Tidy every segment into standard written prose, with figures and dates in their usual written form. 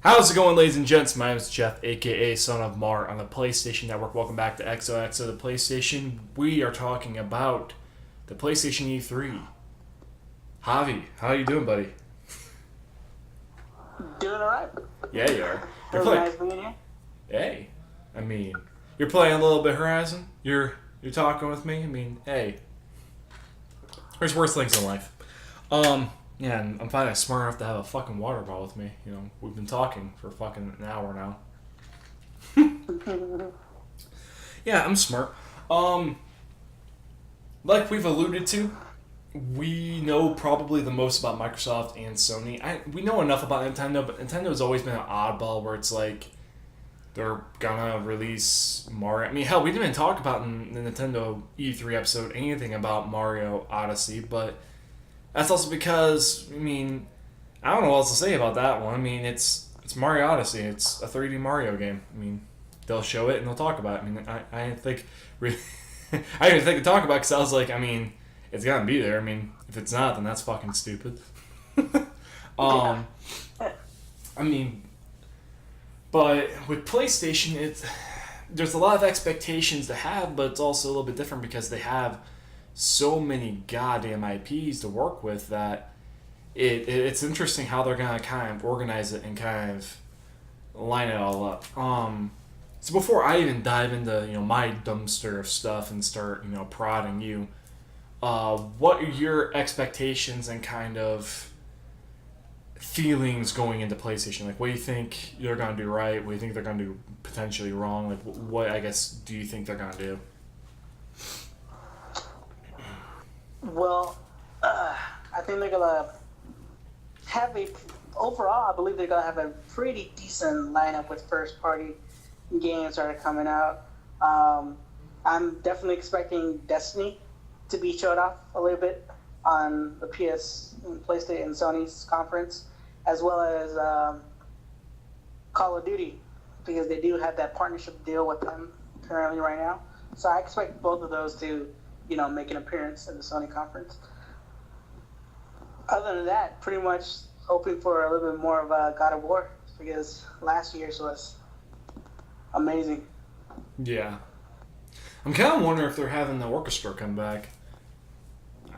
How's it going, ladies and gents? My name is Jeff, aka SonOfMar, on the PlayStation Network. Welcome back to XOXO, the PlayStation. We are talking about the PlayStation E3. Javi, how you doing, buddy? Doing alright. Yeah, you are. It was nice being here. Hey, I mean, you're playing a little bit Horizon. You're talking with me. I mean, hey, there's worse things in life. Yeah, and I'm finally smart enough to have a fucking water bottle with me. You know, we've been talking for fucking an hour now. Yeah, I'm smart. Like we've alluded to, we know probably the most about Microsoft and Sony. We know enough about Nintendo, but Nintendo's always been an oddball where it's like they're gonna release Mario. I mean, hell, we didn't even talk about in the Nintendo E3 episode anything about Mario Odyssey, but that's also because, I mean, I don't know what else to say about that one. I mean, it's Mario Odyssey. It's a 3D Mario game. I mean, they'll show it and they'll talk about it. I mean, I didn't think really, I didn't think to talk about it because I was like, I mean, it's gotta be there. I mean, if it's not, then that's fucking stupid. I mean, but with PlayStation, there's a lot of expectations to have, but it's also a little bit different because they have so many goddamn IPs to work with that it's interesting how they're gonna kind of organize it and kind of line it all up. So before I even dive into my dumpster of stuff and start prodding you, what are your expectations and kind of feelings going into PlayStation? Like, what do you think they're gonna do right? What do you think they're gonna do potentially wrong? Like, what I guess do you think they're gonna do? Well, I think they're gonna have overall, I believe they're gonna have a pretty decent lineup with first-party games that are coming out. I'm definitely expecting Destiny to be showed off a little bit on the PlayStation, and Sony's conference, as well as Call of Duty, because they do have that partnership deal with them currently right now. So I expect both of those to make an appearance at the Sony conference. Other than that, pretty much hoping for a little bit more of God of War, because last year's was amazing. Yeah. I'm kind of wondering if they're having the orchestra come back.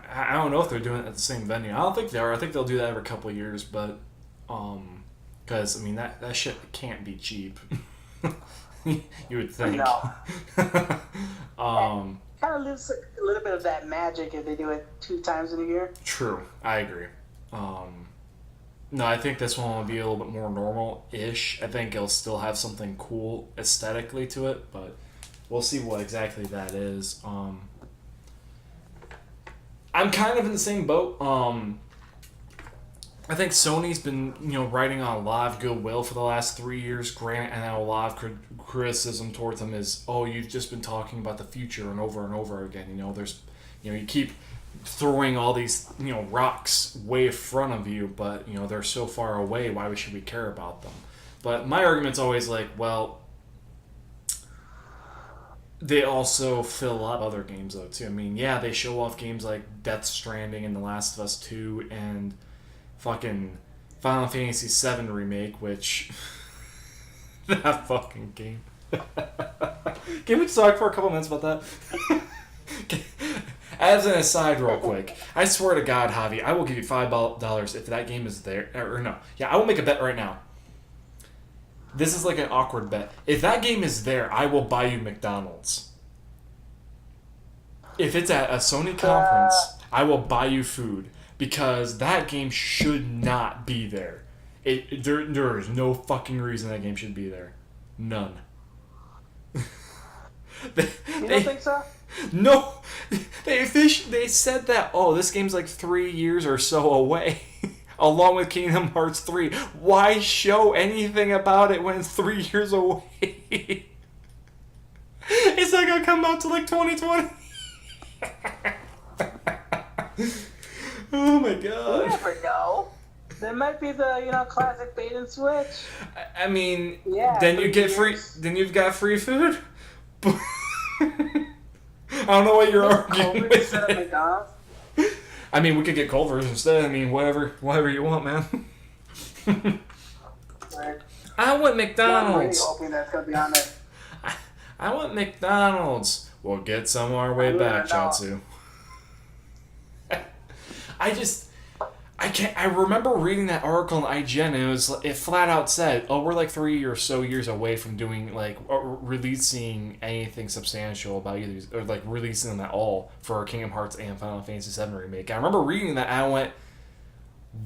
I don't know if they're doing it at the same venue. I don't think they are. I think they'll do that every couple of years, but because I mean that shit can't be cheap. You would think. No. Kind of lose a little bit of that magic if they do it 2 times in a year. True, I agree. No, I think this one will be a little bit more normal-ish. I think it'll still have something cool aesthetically to it, but we'll see what exactly that is. I'm kind of in the same boat. I think Sony's been, riding on a lot of goodwill for the last 3 years. Granted, and a lot of criticism towards them is, oh, you've just been talking about the future and over again. There's, you keep throwing all these, rocks way in front of you, but, they're so far away. Why should we care about them? But my argument's always like, well, they also fill a lot of other games, though, too. I mean, yeah, they show off games like Death Stranding and The Last of Us 2 and fucking Final Fantasy VII Remake, which... that fucking game. Can we just talk for a couple minutes about that? As an aside real quick, I swear to God, Javi, I will give you $5 if that game is there. Or no. Yeah, I will make a bet right now. This is like an awkward bet. If that game is there, I will buy you McDonald's. If it's at a Sony conference, I will buy you food. Because that game should not be there. There is no fucking reason that game should be there. None. You don't think so? No. They said that, oh, this game's like 3 years or so away. Along with Kingdom Hearts 3. Why show anything about it when it's 3 years away? It's not gonna come out till like 2020. Oh my God. You never know. There might be the classic bait and switch. I mean, yeah, then you get free. Then you've got free food. I don't know what you're arguing with. I mean, we could get Culver's instead. I mean, whatever you want, man. right? I want I'm really McDonald's. hoping that's gonna be on there. I want McDonald's. We'll get some on our way Yeah, back, no. Chatsu. I can't. I remember reading that article in IGN, and it flat out said, "Oh, we're like 3 or so years away from doing like releasing anything substantial about either, or like releasing them at all for Kingdom Hearts and Final Fantasy VII remake." I remember reading that, and I went,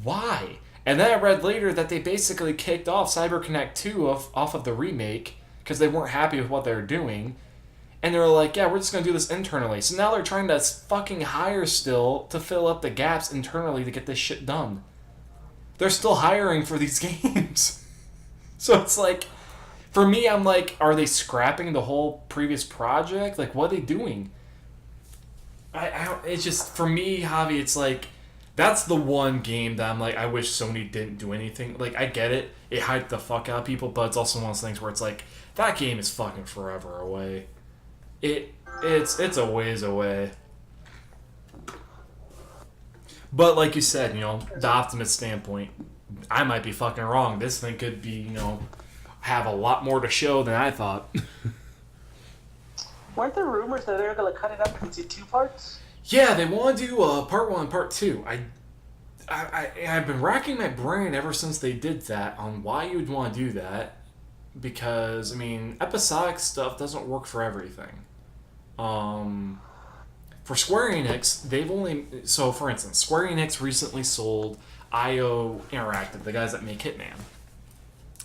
"Why?" And then I read later that they basically kicked off CyberConnect 2 off of the remake because they weren't happy with what they were doing. And they were like, yeah, we're just going to do this internally. So now they're trying to fucking hire still to fill up the gaps internally to get this shit done. They're still hiring for these games. So it's like, for me, I'm like, are they scrapping the whole previous project? Like, what are they doing? It's just, for me, Javi, it's like, that's the one game that I'm like, I wish Sony didn't do anything. Like, I get it. It hyped the fuck out of people, but it's also one of those things where it's like, that game is fucking forever away. It's a ways away. But like you said, the optimist standpoint, I might be fucking wrong. This thing could be, have a lot more to show than I thought. Weren't there rumors that they were gonna cut it up into 2 parts? Yeah, they want to do part 1 and part 2. I've been racking my brain ever since they did that on why you would want to do that. Because, I mean, episodic stuff doesn't work for everything. For Square Enix, they've only... So, for instance, Square Enix recently sold IO Interactive, the guys that make Hitman.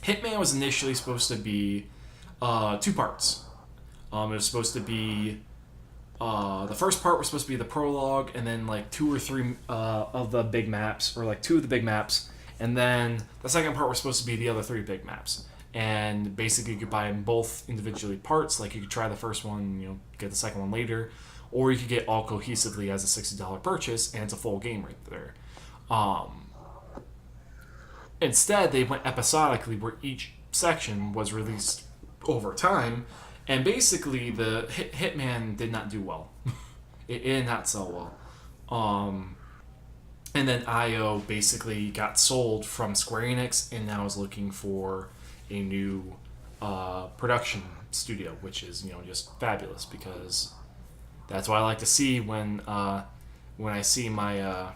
Hitman was initially supposed to be 2 parts. It was supposed to be... the first part was supposed to be the prologue, and then like 2 or 3 of the big maps, or like 2 of the big maps, and then the second part was supposed to be the other 3 big maps. And basically you could buy them both individually parts, like you could try the first one, get the second one later, or you could get all cohesively as a $60 purchase, and it's a full game right there. Instead, they went episodically, where each section was released over time, and basically the Hitman did not do well. It did not sell well. And then IO basically got sold from Square Enix, and now is looking for a new production studio, which is just fabulous, because that's what I like to see when I see my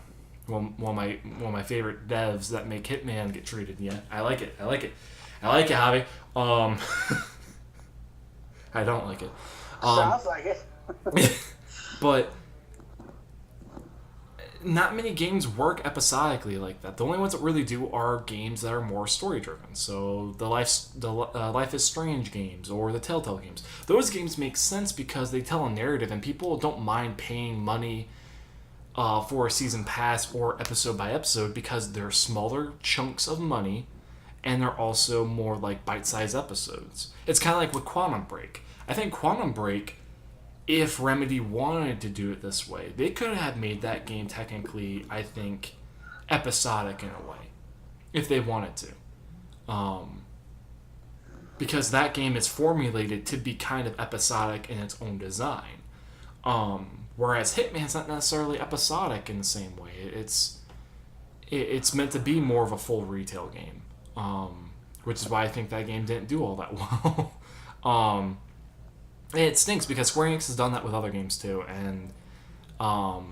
one of my favorite devs that make Hitman get treated. Yeah, I like it, Javi. I don't like it. Sounds like it. But not many games work episodically like that. The only ones that really do are games that are more story driven. So the Life is Strange games or the Telltale games. Those games make sense because they tell a narrative, and people don't mind paying money for a season pass or episode by episode, because they're smaller chunks of money, and they're also more like bite-sized episodes. It's kind of like with Quantum Break. I think Quantum Break, if Remedy wanted to do it this way, they could have made that game technically, I think, episodic in a way, if they wanted to. Because that game is formulated to be kind of episodic in its own design. Whereas Hitman's not necessarily episodic in the same way. It's meant to be more of a full retail game. Which is why I think that game didn't do all that well. And it stinks because Square Enix has done that with other games too, and I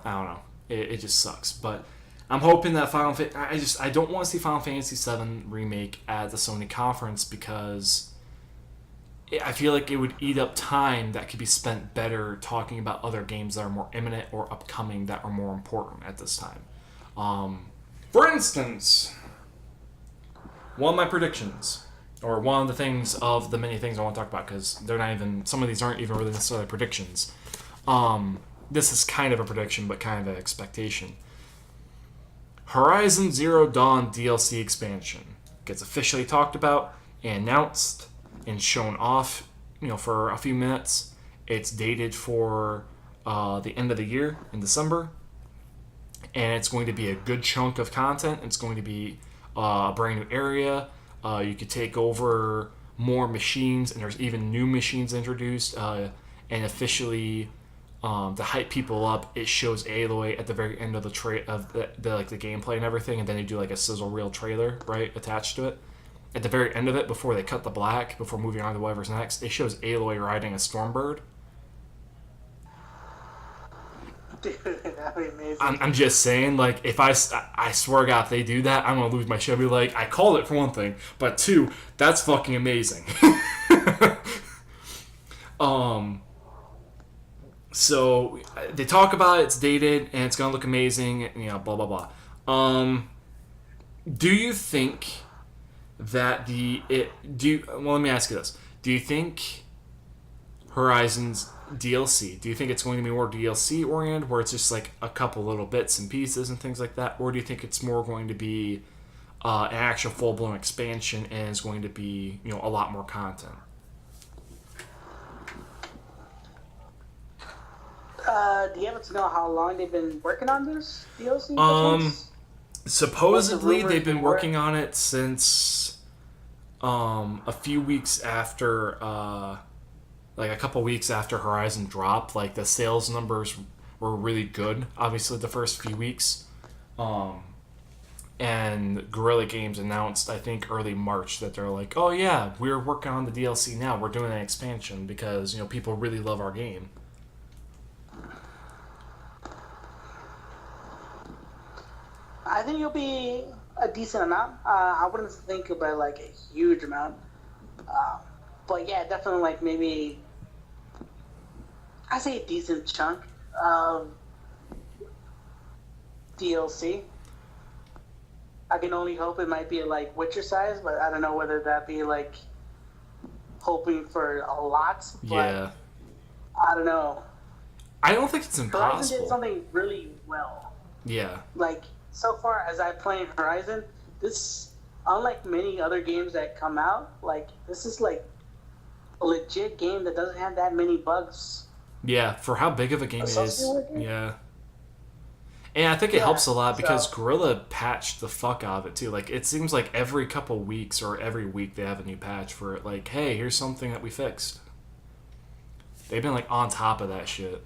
don't know, it just sucks. But I'm hoping that I don't want to see Final Fantasy VII Remake at the Sony conference, because I feel like it would eat up time that could be spent better talking about other games that are more imminent or upcoming that are more important at this time. For instance, one of my predictions, or one of the things of the many things I want to talk about, because they're not even, some of these aren't even really necessarily predictions. This is kind of a prediction, but kind of an expectation. Horizon Zero Dawn DLC expansion gets officially talked about and announced and shown off, for a few minutes. It's dated for the end of the year in December, and it's going to be a good chunk of content. It's going to be a brand new area. You could take over more machines, and there's even new machines introduced. And officially, to hype people up, it shows Aloy at the very end of the gameplay and everything, and then they do like a sizzle reel trailer right attached to it. at the very end of it, before they cut the black, before moving on to whatever's next, it shows Aloy riding a Stormbird. Dude, that'd be amazing. I'm just saying, like, if I swear to God, if they do that, I'm gonna lose my shit. I'll be like, I called it for one thing, but two, that's fucking amazing. So they talk about it, it's dated, and it's gonna look amazing, blah blah blah. Do you think that let me ask you this: do you think Horizon's DLC? Do you think it's going to be more DLC oriented, where it's just like a couple little bits and pieces and things like that, or do you think it's more going to be an actual full blown expansion and is going to be a lot more content? Do you happen to know how long they've been working on this DLC? Supposedly they've been working on it since a few weeks after, like a couple weeks after Horizon dropped. Like the sales numbers were really good, obviously the first few weeks. And Guerrilla Games announced, I think early March, that they're like, oh yeah, we're working on the DLC now. We're doing an expansion because people really love our game. I think it'll be a decent amount. I wouldn't think about like a huge amount, but yeah, definitely like maybe I say a decent chunk of DLC. I can only hope it might be like Witcher size, but I don't know whether that be like hoping for a lot. But Yeah, I don't know. I don't think it's Horizon impossible. did something really well. Yeah, Like so far as I play Horizon, this unlike many other games that come out, like this is like a legit game that doesn't have that many bugs. yeah, for how big of a game it is. Associated with it? Yeah. And I think it Yeah, helps a lot because so- Gorilla patched the fuck out of it too. Like it seems like every couple weeks or every week they have a new patch for it. Like, hey, here's something that we fixed. They've been like on top of that shit.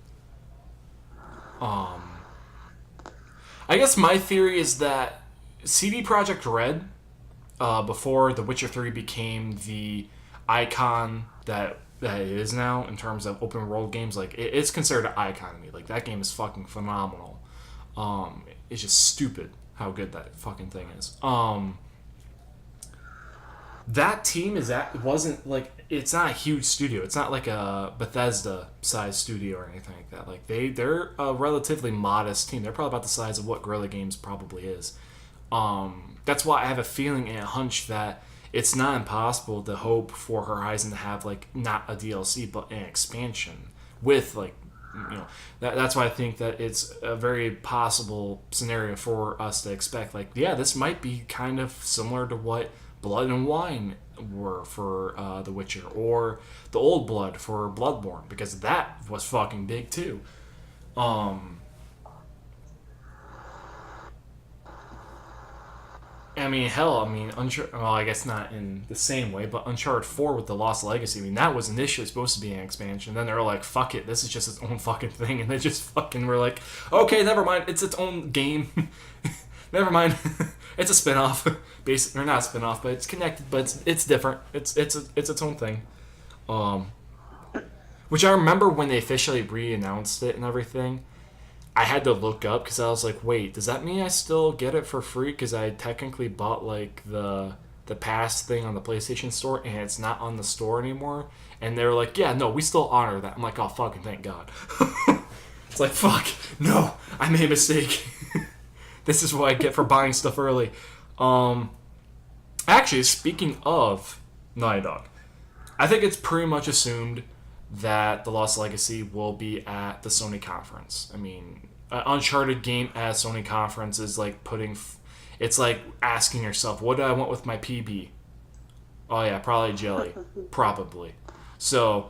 I guess my theory is that CD Projekt Red, before The Witcher 3 became the icon that it is now in terms of open world games, like it's considered an icon to me. Like that game is fucking phenomenal. It's just stupid how good that fucking thing is. That team wasn't like, it's not a huge studio. It's not like a Bethesda sized studio or anything like that. Like they're a relatively modest team. They're probably about the size of what Guerrilla Games probably is. That's why I have a feeling and a hunch that it's not impossible to hope for Horizon to have like not a DLC but an expansion with like that's why I think that it's a very possible scenario for us to expect. Like, yeah, this might be kind of similar to what Blood and Wine were for The Witcher, or the Old Blood for Bloodborne, because that was fucking big too. I mean, hell, Uncharted. Well, I guess not in the same way, but Uncharted 4 with the Lost Legacy. I mean, that was initially supposed to be an expansion. Then they were like, "Fuck it, this is just its own fucking thing," and they just fucking were like, "Okay, never mind, it's its own game. Never mind, it's a spin-off. Basically, or not a spin-off, but it's connected, but it's different. It's its own thing." Which I remember when they officially re-announced it and everything. I had to look up because I was like, wait, does that mean I still get it for free? Because I technically bought like the pass thing on the PlayStation Store and it's not on the store anymore. And they were like, yeah, no, we still honor that. I'm like, oh, fucking thank God. It's like, fuck, no, I made a mistake. This is what I get for buying stuff early. Actually, speaking of Naughty Dog, I think it's pretty much assumed that the Lost Legacy will be at the Sony conference. I mean, an Uncharted game at Sony conference is like it's like asking yourself, what do I want with my PB? Oh yeah, probably jelly. Probably. So,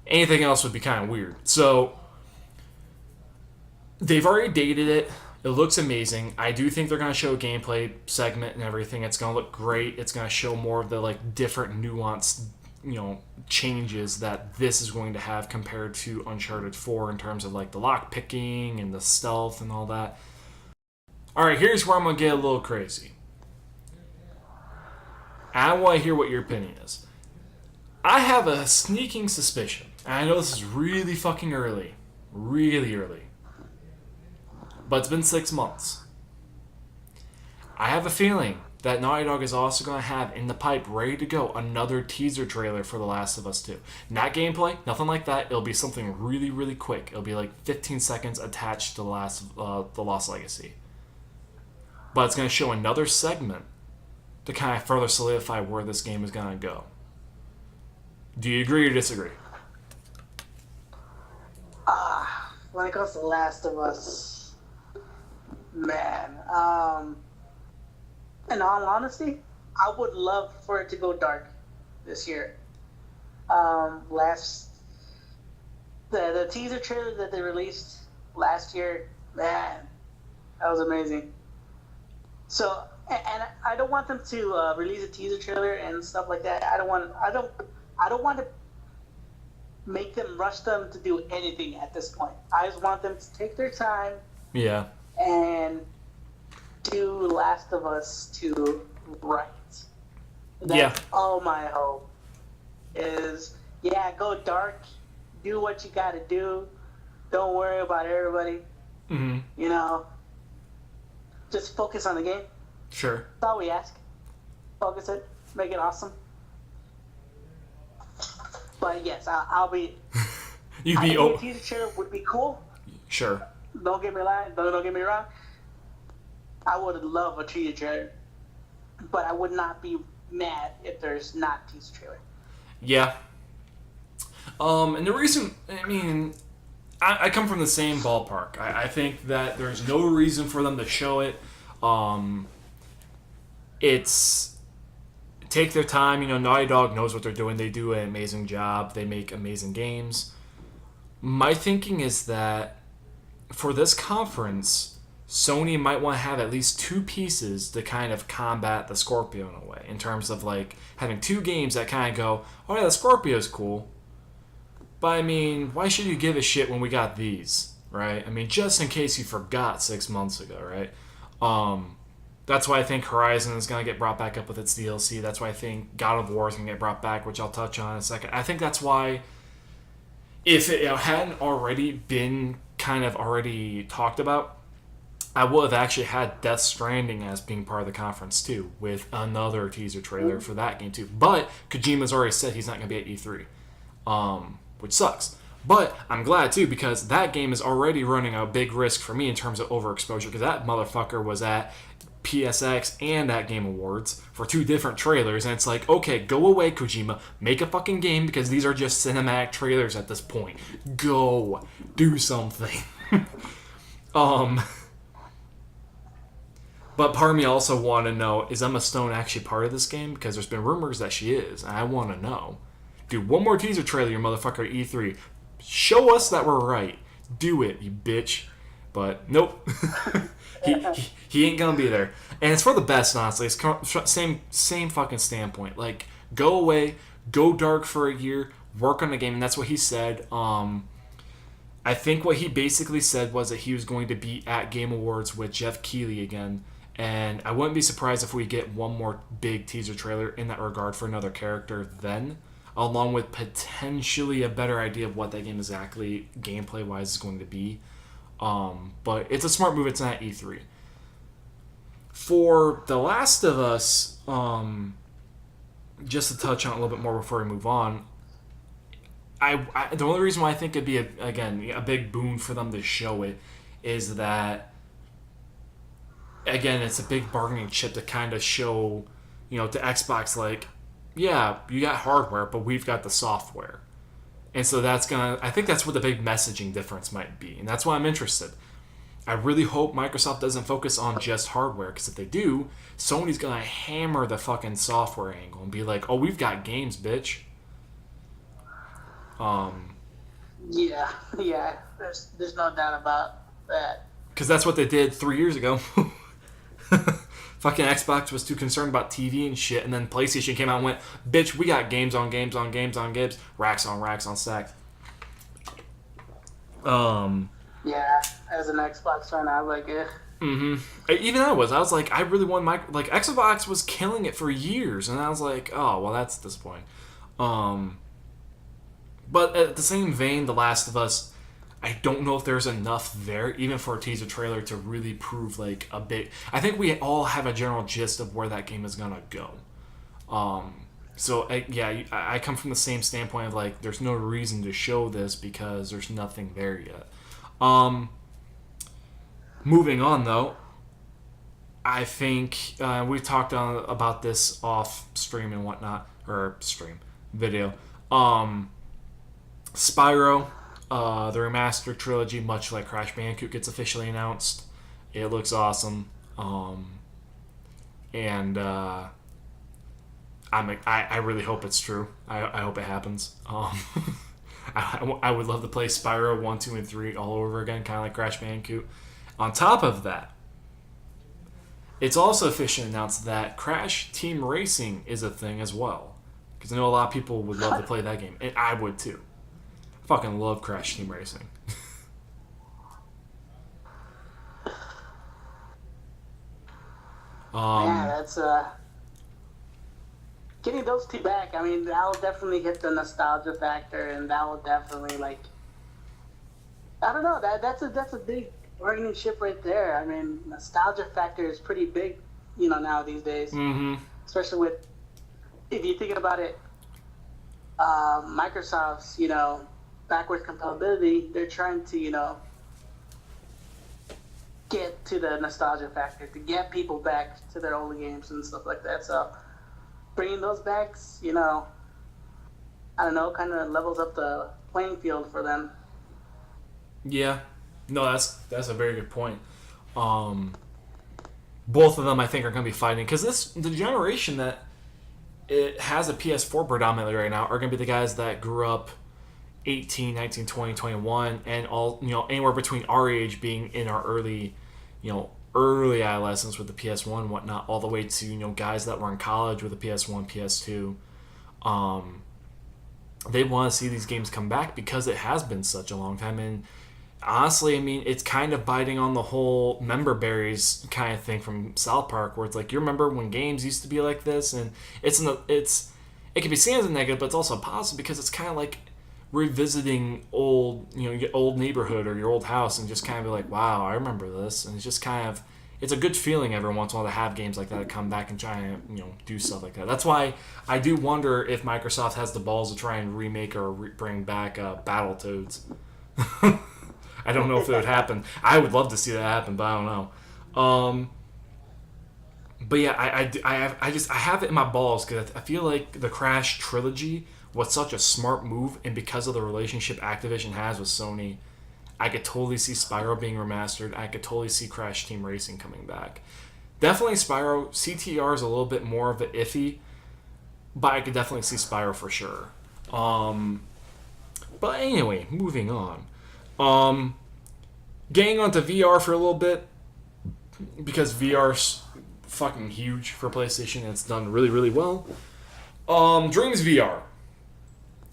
anything else would be kind of weird. So, they've already dated it. It looks amazing. I do think they're going to show a gameplay segment and everything. It's going to look great. It's going to show more of the like different nuanced changes that this is going to have compared to Uncharted 4 in terms of like the lock picking and the stealth and all that. Alright, here's where I'm going to get a little crazy. I want to hear what your opinion is. I have a sneaking suspicion, and I know this is really fucking early. Really early. But it's been 6 months. I have a feeling that Naughty Dog is also going to have in the pipe, ready to go, another teaser trailer for The Last of Us 2. Not gameplay, nothing like that. It'll be something really, really quick. It'll be like 15 seconds attached to The Lost Legacy. But it's going to show another segment to kind of further solidify where this game is going to go. Do you agree or disagree? When it comes to The Last of Us, man, in all honesty, I would love for it to go dark this year. The teaser trailer that they released last year, man, that was amazing. So, and I don't want them to release a teaser trailer and stuff like that. I don't want to make them rush them to do anything at this point. I just want them to take their time. Yeah. And do Last of Us 2 right. That's all my hope is. Yeah, go dark. Do what you got to do. Don't worry about everybody. Mm-hmm. You know, just focus on the game. Sure. That's all we ask. Focus it. Make it awesome. But yes, I'll be. You'd be a teaser trailer would be cool. Sure. Don't get me wrong. I would love a teaser trailer, but I would not be mad if there's not a teaser trailer. Yeah. And the reason, I mean, I come from the same ballpark. I think that there's no reason for them to show it. It's take their time. You know, Naughty Dog knows what they're doing. They do an amazing job. They make amazing games. My thinking is that for this conference, Sony might want to have at least 2 pieces to kind of combat the Scorpio in a way, in terms of like having 2 games that kind of go, oh yeah, the Scorpio's cool, but I mean, why should you give a shit when we got these, right? I mean, just in case you forgot 6 months ago, right? That's why I think Horizon is going to get brought back up with its DLC. That's why I think God of War is going to get brought back, which I'll touch on in a second. I think that's why, if it hadn't already been kind of already talked about, I would have actually had Death Stranding as being part of the conference too, with another teaser trailer for that game too. But Kojima's already said he's not going to be at E3, which sucks. But I'm glad too, because that game is already running a big risk for me in terms of overexposure, because that motherfucker was at PSX and at Game Awards for 2 different trailers, and it's like, okay, go away, Kojima, make a fucking game, because these are just cinematic trailers at this point. Go do something. But part of me also want to know, is Emma Stone actually part of this game? Because there's been rumors that she is, and I want to know. Do one more teaser trailer, you motherfucker, at E3. Show us that we're right. Do it, you bitch. But nope. He ain't gonna be there. And it's for the best, honestly. It's same fucking standpoint. Like, go away, go dark for a year, work on the game, and that's what he said. I think what he basically said was that he was going to be at Game Awards with Jeff Keighley again, and I wouldn't be surprised if we get one more big teaser trailer in that regard for another character then, along with potentially a better idea of what that game exactly gameplay-wise is going to be. But it's a smart move. It's not E3. For The Last of Us, just to touch on it a little bit more before we move on, the only reason why I think it'd be a big boon for them to show it is that, again, it's a big bargaining chip to kind of show, to Xbox, like, yeah, you got hardware, but we've got the software. And so I think that's what the big messaging difference might be. And that's why I'm interested. I really hope Microsoft doesn't focus on just hardware, because if they do, Sony's going to hammer the fucking software angle and be like, oh, we've got games, bitch. Yeah. There's no doubt about that. Because that's what they did 3 years ago. Fucking Xbox was too concerned about TV and shit, and then PlayStation came out and went, bitch, we got games on games on games on games, racks on stacks. Yeah, as an Xbox fan, I'm like, Even I was like, I really want like Xbox was killing it for years, and I was like, oh well, that's disappointing. Um, but at the same vein, The Last of Us, I don't know if there's enough there, even for a teaser trailer, to really prove like a bit. I think we all have a general gist of where that game is gonna go. So I come from the same standpoint of like, there's no reason to show this because there's nothing there yet. Moving on though, I think we've talked about this off stream and whatnot, or stream video. Spyro, the remastered trilogy, much like Crash Bandicoot, gets officially announced. It looks awesome, and I really hope it's true. I hope it happens. I would love to play Spyro 1, 2, and 3 all over again, kind of like Crash Bandicoot. On top of that, it's also officially announced that Crash Team Racing is a thing as well. Because I know a lot of people would love to play that game, and I would too. I fucking love Crash Team Racing. Yeah, that's getting those two back. I mean, that'll definitely hit the nostalgia factor, and that will definitely like, I don't know, that's a big bargaining chip right there. I mean, nostalgia factor is pretty big, now these days. Mm-hmm. Especially with, if you're thinking about it, Microsoft's, backwards compatibility, they're trying to, get to the nostalgia factor, to get people back to their old games and stuff like that. So bringing those back, I don't know, kind of levels up the playing field for them. Yeah. No, that's a very good point. Both of them, I think, are going to be fighting because the generation that it has a PS4 predominantly right now are going to be the guys that grew up 18, 19, 20, 21, and all anywhere between our age being in our early adolescence with the PS1 and whatnot, all the way to guys that were in college with the PS1, PS2. They want to see these games come back because it has been such a long time. And honestly, I mean, it's kind of biting on the whole member berries kind of thing from South Park, where it's like, you remember when games used to be like this, and it can be seen as a negative, but it's also a positive because it's kind of like revisiting old neighborhood or your old house and just kind of be like, wow, I remember this, and it's just kind of, it's a good feeling every once in a while to have games like that come back and try and do stuff like that. That's why I do wonder if Microsoft has the balls to try and remake or bring back Battletoads. I don't know if it would happen. I would love to see that happen, but I don't know. But yeah, I have it in my balls because I feel like the Crash trilogy was such a smart move, and because of the relationship Activision has with Sony, I could totally see Spyro being remastered. I could totally see Crash Team Racing coming back. Definitely Spyro. CTR is a little bit more of an iffy, but I could definitely see Spyro for sure. But anyway, moving on. Getting onto VR for a little bit, because VR's fucking huge for PlayStation and it's done really, really well. Dreams VR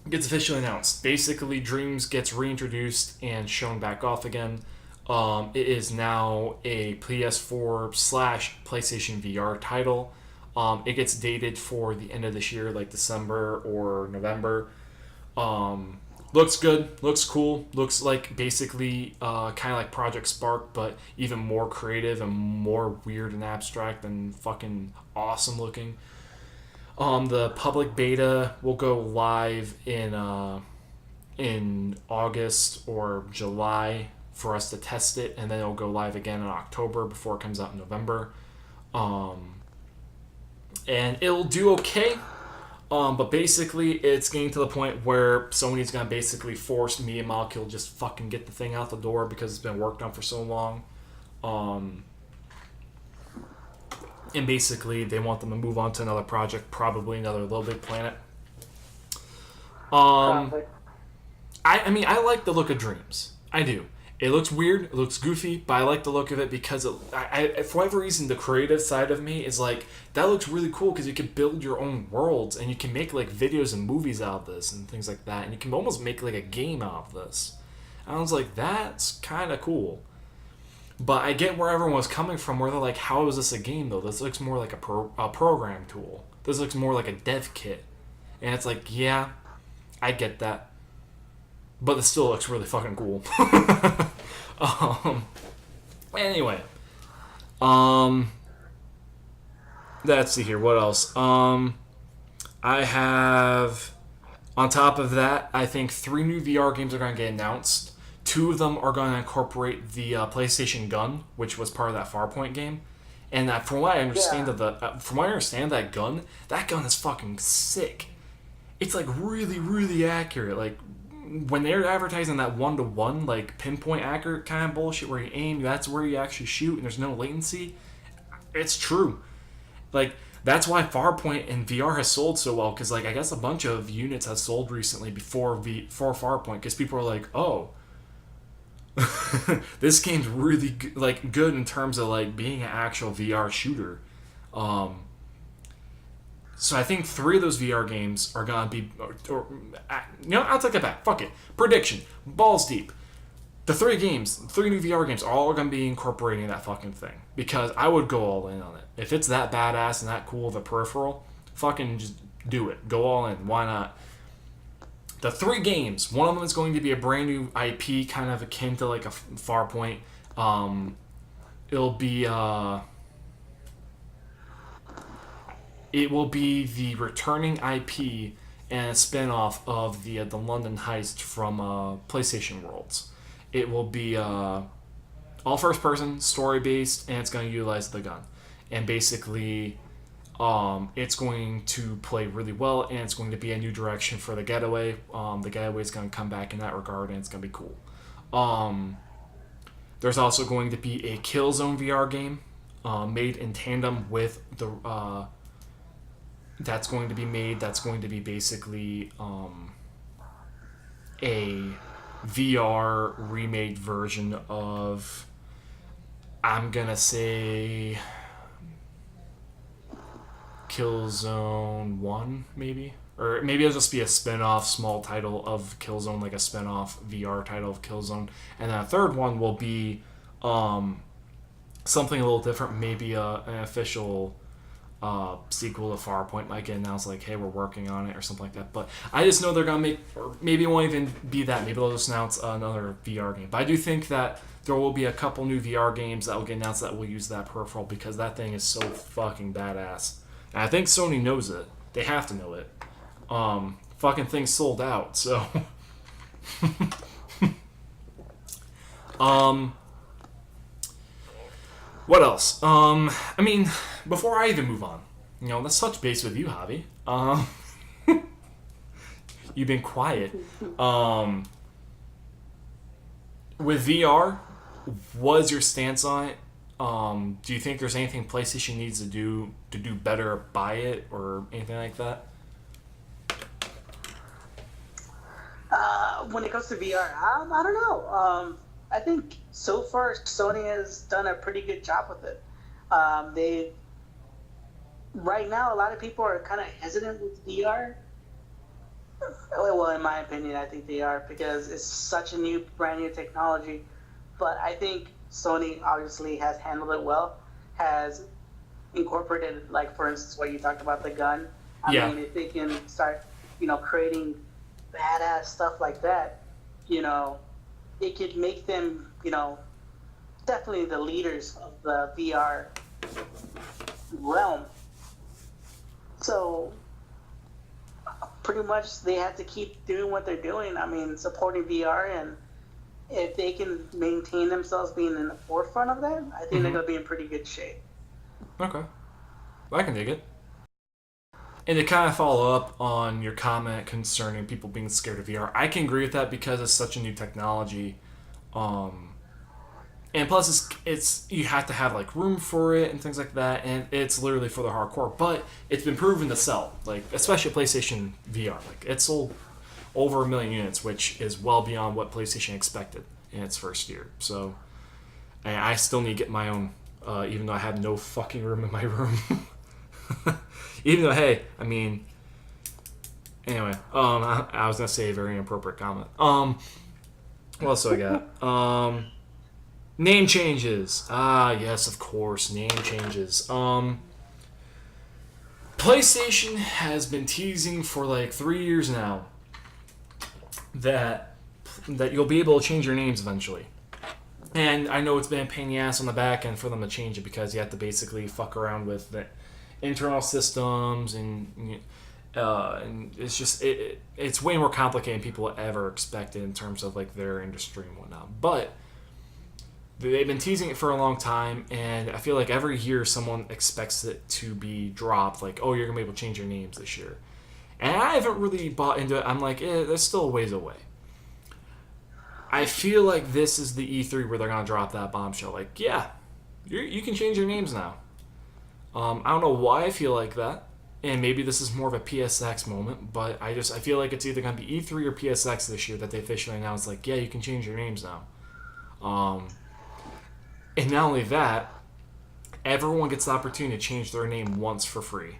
gets officially announced. Basically, Dreams gets reintroduced and shown back off again. It is now a PS4 / PlayStation VR title. It gets dated for the end of this year, like December or November. Looks good, looks cool, looks like basically kind of like Project Spark, but even more creative and more weird and abstract and fucking awesome looking. The public beta will go live in August or July for us to test it, and then it'll go live again in October before it comes out in November. And it'll do okay. But basically, it's getting to the point where Sony's gonna basically force Media Molecule just fucking get the thing out the door because it's been worked on for so long. And basically, they want them to move on to another project, probably another Little Big Planet. I mean, I like the look of Dreams. I do. It looks weird, it looks goofy, but I like the look of it because for whatever reason, the creative side of me is like, that looks really cool because you can build your own worlds and you can make like videos and movies out of this and things like that, and you can almost make like a game out of this. And I was like, that's kind of cool. But I get where everyone was coming from, where they're like, how is this a game, though? This looks more like a program tool. This looks more like a dev kit. And it's like, yeah, I get that. But it still looks really fucking cool. um, anyway. Let's see here. What else? I have... On top of that, I think 3 new VR games are going to get announced. 2 of them are going to incorporate the PlayStation gun, which was part of that Farpoint game. And from what I understand that gun is fucking sick. It's like really, really accurate. Like when they're advertising that 1-to-1, like pinpoint accurate kind of bullshit where you aim, that's where you actually shoot, and there's no latency. It's true. Like that's why Farpoint in VR has sold so well, because like I guess a bunch of units have sold recently before Farpoint, because people are like, oh. This game's really good in terms of like being an actual VR shooter. So I think 3 of those VR games are gonna be, I'll take that back. Fuck it. Prediction, balls deep. The 3 new VR games, are all gonna be incorporating that fucking thing, because I would go all in on it. If it's that badass and that cool of a peripheral, fucking just do it. Go all in. Why not? The 3 games, one of them is going to be a brand new IP, kind of akin to like a Farpoint. It will be the returning IP and a spin-off of the London Heist from PlayStation Worlds. It will be all first-person, story-based, and it's going to utilize the gun. And basically... it's going to play really well, and it's going to be a new direction for the Getaway. The Getaway is going to come back in that regard, and it's going to be cool. There's also going to be a Killzone VR game made in tandem with the... that's going to be basically a VR remade version of... I'm going to say... Killzone 1, maybe? Or maybe it'll just be a spin-off small title of Killzone, like a spin-off VR title of Killzone. And then a third one will be something a little different, maybe an official sequel to Farpoint might get announced, like, hey, we're working on it, or something like that. But I just know they're going to make, or maybe it won't even be that. Maybe they'll just announce another VR game. But I do think that there will be a couple new VR games that will get announced that will use that peripheral, because that thing is so fucking badass. And I think Sony knows it. They have to know it. Fucking thing sold out, so... What else? I mean, before I even move on, let's touch base with you, Javi. You've been quiet. With VR, what is your stance on it? Do you think there's anything PlayStation needs to do better by it, or anything like that? When it comes to VR, I don't know. I think so far Sony has done a pretty good job with it. Right now, a lot of people are kind of hesitant with VR. Well, in my opinion, I think they are, because it's such a brand new technology. But I think Sony obviously has handled it well, has incorporated, like, for instance, what you talked about, the gun. I mean, if they can start, creating badass stuff like that, it could make them, definitely the leaders of the VR realm. So pretty much they have to keep doing what they're doing. I mean, supporting VR, and if they can maintain themselves being in the forefront of that, I think they're going to be in pretty good shape. Okay. I can dig it. And to kind of follow up on your comment concerning people being scared of VR, I can agree with that, because it's such a new technology. And plus, it's you have to have like room for it and things like that, and it's literally for the hardcore. But it's been proven to sell, like especially PlayStation VR. Like it sold over 1 million units, which is well beyond what PlayStation expected in its first year. So, and I still need to get my own, even though I have no fucking room in my room. Even though, hey, I mean, anyway, I was gonna say a very inappropriate comment. What else do I got? Name changes. Ah, yes, of course, name changes. PlayStation has been teasing for like 3 years now that you'll be able to change your names eventually. And I know it's been a pain in the ass on the back end for them to change it because you have to basically fuck around with the internal systems and it's just it's way more complicated than people ever expected in terms of like their industry and whatnot. But they've been teasing it for a long time, and I feel like every year someone expects it to be dropped. Like, oh, you're gonna be able to change your names this year, and I haven't really bought into it. I'm like, that's still a ways away. I feel like this is the E3 where they're gonna drop that bombshell. Like, yeah, you can change your names now. I don't know why I feel like that, and maybe this is more of a PSX moment, but I feel like it's either gonna be E3 or PSX this year that they officially announced. Like, yeah, you can change your names now. And not only that, everyone gets the opportunity to change their name once for free.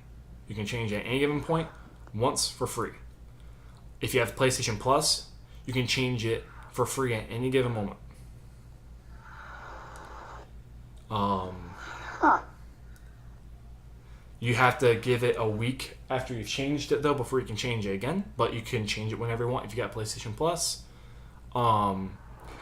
You can change at any given point once for free. If you have PlayStation Plus, you can change it for free at any given moment. You have to give it a week after you've changed it though before you can change it again. But you can change it whenever you want if you got PlayStation Plus. And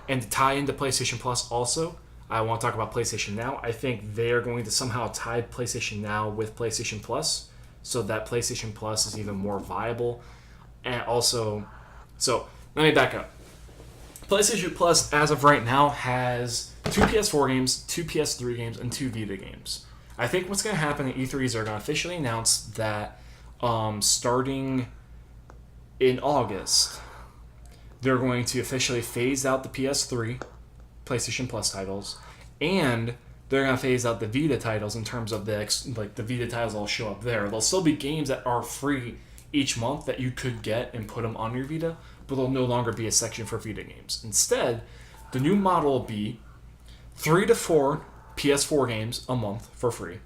to tie into PlayStation Plus also, I want to talk about PlayStation Now. I think they are going to somehow tie PlayStation Now with PlayStation Plus so that PlayStation Plus is even more viable. And also, so let me back up. PlayStation Plus, as of right now, has 2 PS4 games, 2 PS3 games, and 2 Vita games. I think what's going to happen at E3 is they're going to officially announce that starting in August, they're going to officially phase out the PS3 PlayStation Plus titles, and they're going to phase out the Vita titles in terms of the Vita titles will show up there. There'll still be games that are free each month that you could get and put them on your Vita, but there'll no longer be a section for Vita games. Instead, the new model will be 3 to 4 PS4 games a month for free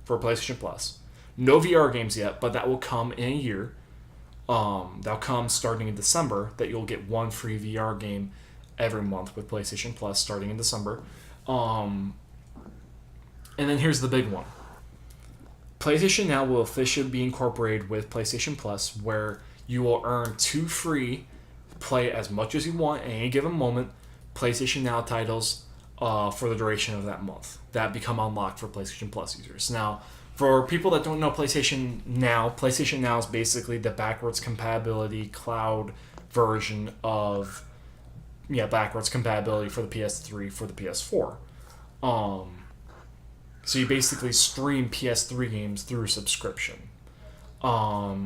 for PlayStation Plus. No VR games yet, but that will come in a year. That'll come starting in December, that you'll get 1 free VR game every month with PlayStation Plus starting in December. And then here's the big one. PlayStation Now will officially be incorporated with PlayStation Plus, where you will earn 2 free, play as much as you want at any given moment, PlayStation Now titles for the duration of that month that become unlocked for PlayStation Plus users. Now, for people that don't know PlayStation Now is basically the backwards compatibility cloud version of backwards compatibility for the PS3 for the PS4. So you basically stream PS3 games through subscription. For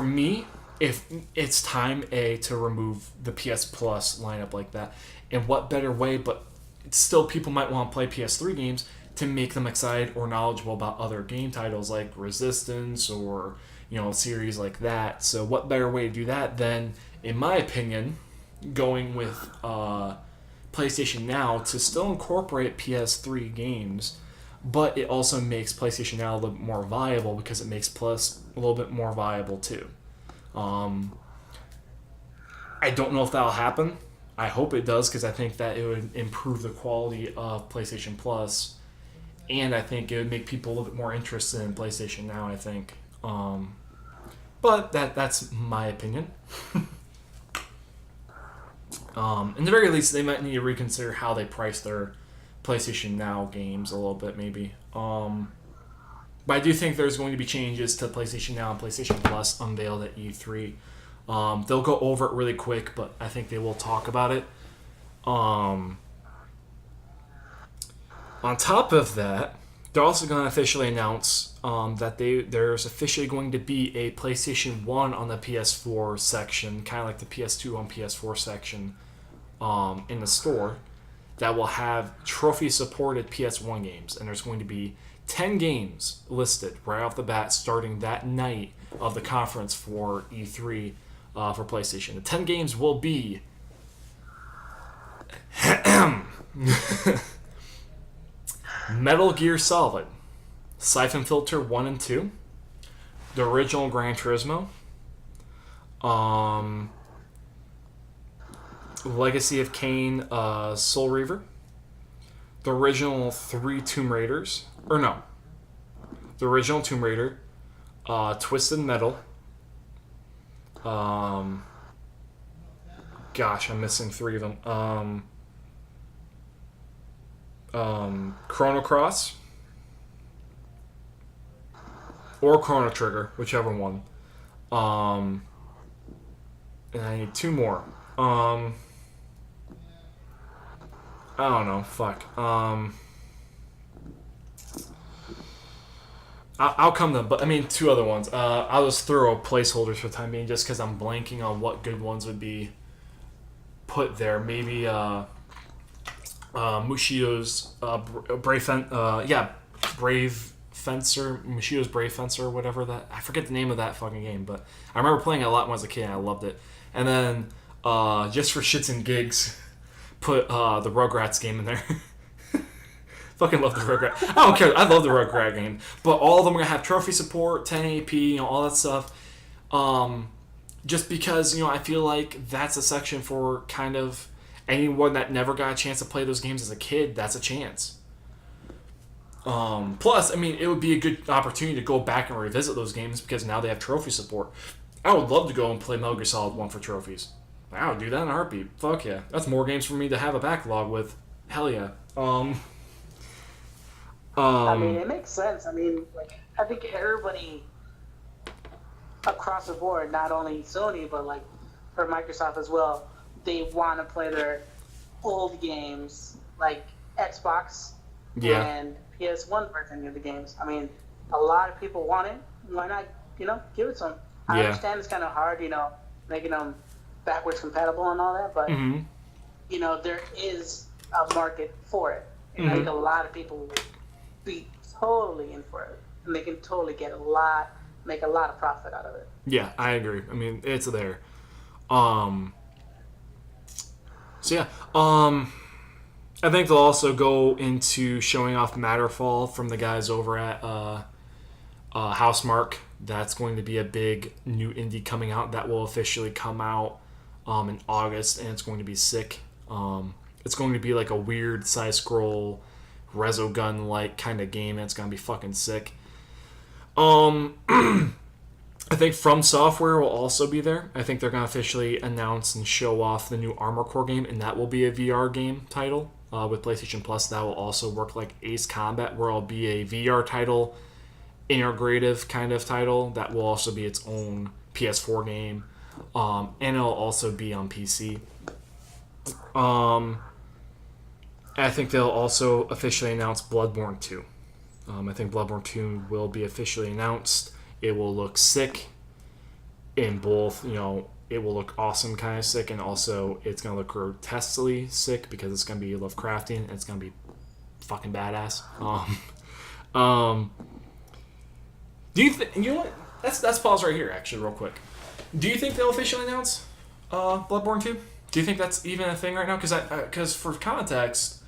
me, if it's time to remove the PS Plus lineup like that, and what better way, but still people might want to play PS3 games to make them excited or knowledgeable about other game titles like Resistance or series like that. So what better way to do that than, in my opinion, going with PlayStation Now to still incorporate PS3 games, but it also makes PlayStation Now a little bit more viable because it makes Plus a little bit more viable too. I don't know if that'll happen. I hope it does because I think that it would improve the quality of PlayStation Plus, and I think it would make people a little bit more interested in PlayStation Now, I think. But that's my opinion. In the very least, they might need to reconsider how they price their PlayStation Now games a little bit, maybe. But I do think there's going to be changes to PlayStation Now and PlayStation Plus unveiled at E3. They'll go over it really quick, but I think they will talk about it. On top of that, they're also going to officially announce that there's officially going to be a PlayStation 1 on the PS4 section, kind of like the PS2 on PS4 section in the store, that will have trophy-supported PS1 games. And there's going to be 10 games listed right off the bat starting that night of the conference for E3 for PlayStation. The 10 games will be Metal Gear Solid, Siphon Filter 1 and 2, the original Gran Turismo, Legacy of Kain, Soul Reaver, the original 3 Tomb Raiders, or no, the original Tomb Raider, Twisted Metal. Gosh, I'm missing 3 of them. Chrono Cross or Chrono Trigger, whichever one. And I need 2 more. I don't know. Fuck. I'll come to them, but I mean 2 other ones. I'll just throw placeholders for the time being, just because I'm blanking on what good ones would be put there. Maybe Mushido's Brave Fencer, Mushido's Brave Fencer, or whatever that. I forget the name of that fucking game, but I remember playing it a lot when I was a kid, and I loved it. And then just for shits and gigs, put the Rugrats game in there. Fucking love the Rugrat. I don't care. I love the Rugrat game, but all of them are gonna have trophy support, 1080p, all that stuff. Just because I feel like that's a section for kind of anyone that never got a chance to play those games as a kid. That's a chance. Plus, I mean, it would be a good opportunity to go back and revisit those games because now they have trophy support. I would love to go and play Metal Gear Solid 1 for trophies. I would do that in a heartbeat. Fuck yeah. That's more games for me to have a backlog with. Hell yeah. I mean, it makes sense. I mean, like, I think everybody across the board, not only Sony, but like for Microsoft as well, they want to play their old games, like Xbox and PS1 version of the games. I mean, a lot of people want it. Why not, give it to them? I understand it's kind of hard, making them backwards compatible and all that, but, there is a market for it. And I think a lot of people will be totally in for it. And they can totally make a lot of profit out of it. Yeah, I agree. I mean, it's there. So yeah, I think they'll also go into showing off Matterfall from the guys over at Housemarque. That's going to be a big new indie coming out that will officially come out in August, and it's going to be sick. It's going to be like a weird side-scroll Resogun like kind of game. It's going to be fucking sick. I think From Software will also be there. I think they're going to officially announce and show off the new Armored Core game, and that will be a VR game title with PlayStation Plus. That will also work like Ace Combat, where it'll be a VR title, integrative kind of title that will also be its own PS4 game, and it'll also be on PC. I think they'll also officially announce Bloodborne 2. I think Bloodborne 2 will be officially announced. It will look sick in both, it will look awesome kind of sick, and also it's going to look grotesquely sick because it's going to be Lovecraftian and it's going to be fucking badass. Do you think, what? Let's pause right here actually real quick. Do you think they'll officially announce Bloodborne 2? Do you think that's even a thing right now? Because for context,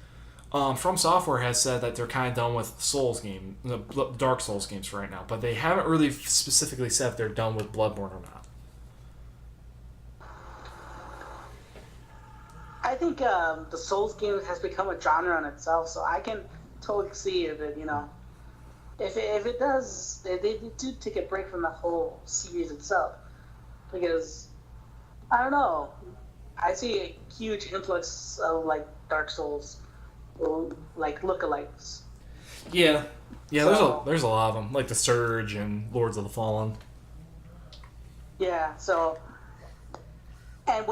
From Software has said that they're kind of done with the Dark Souls games for right now, but they haven't really specifically said if they're done with Bloodborne or not. I think the Souls game has become a genre in itself, so I can totally see if it, if it does, they do take a break from the whole series itself, because I don't know, I see a huge influx of like Dark Souls, like lookalikes. Yeah. So, there's a lot of them, like the Surge and Lords of the Fallen. Yeah. So, and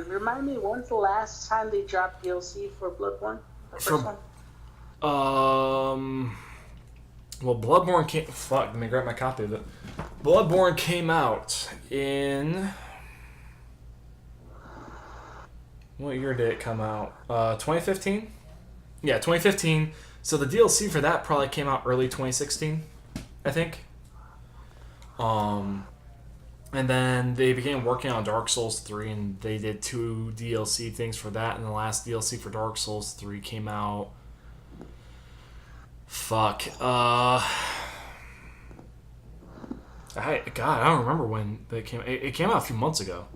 remind me, when's the last time they dropped DLC for Bloodborne? The first one. Well, Bloodborne came. Fuck, let me grab my copy of it. Bloodborne came out in. What year did it come out? 2015? Yeah, 2015. So the DLC for that probably came out early 2016, I think. And then they began working on Dark Souls 3, and they did 2 DLC things for that, and the last DLC for Dark Souls 3 came out... I don't remember when they came... It came out a few months ago.